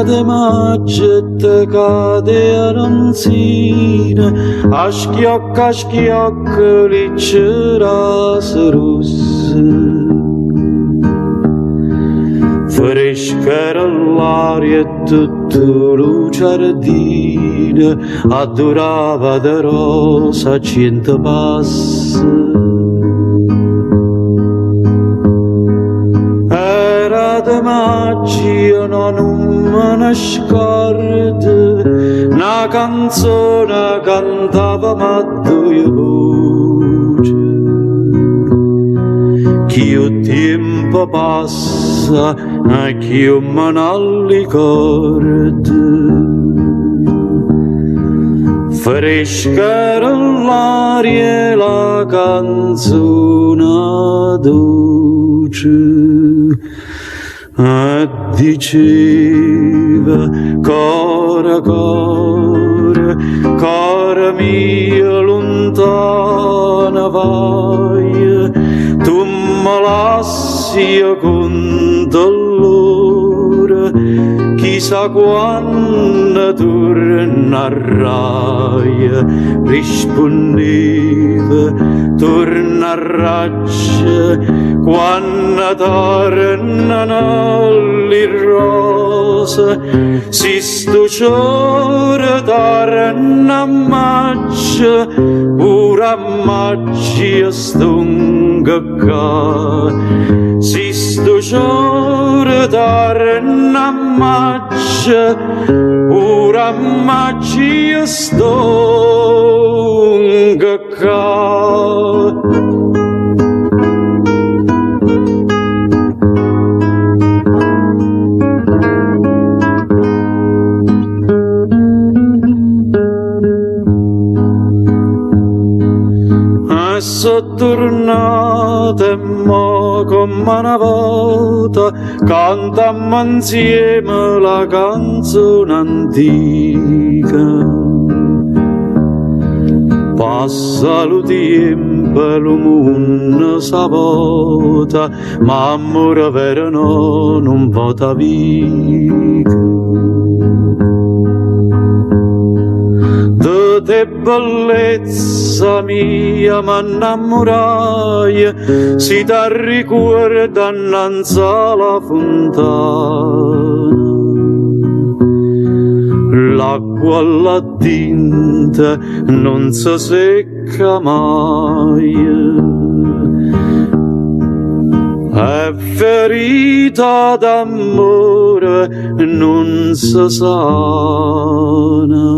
de maggette cade aranzine, a schiocco liccerase rosse. Fresca era l'aria e tutto lo giardino adorava da rosa 100 passi. De magia non me ne scordo, una canzone cantava ma due voci. Che il tempo passa e che io me ne ricordo. Fresca era l'aria e la canzone dolce. E diceva core, core, core mio lontana vai, tu me lasci con dolore, chissà quando tornerai. Rispondeva tornerai quando tornano le rose, si sto giorno torna a maggio, pure a maggio stunga qua. Si sto giorno torna a maggio, pure a maggio stunga qua. Sono tornata e mo come una volta cantammo insieme la canzone antica. Passa lo tempo e lo mondo s'avvota, ma amore vero no, non vota via. Te bellezza mia m'innamorai, si ti ricorda innanzi alla fontana. L'acqua là tinta non si secca mai, è ferita d'amore non si sana.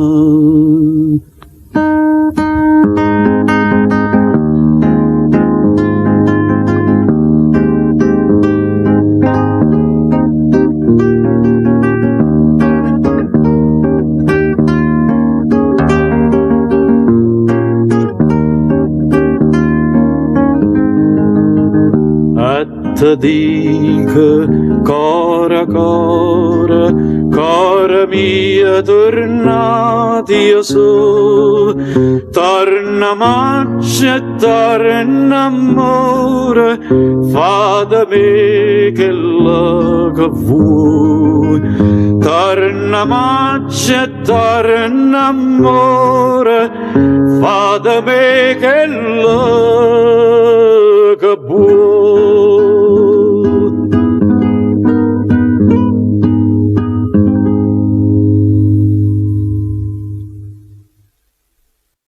Te dico core, core, core mia tornati io so, torna maggio e torna amore, fa da me che la che vuoi. Torna maggio e torna amore, fa da me che la che vuoi.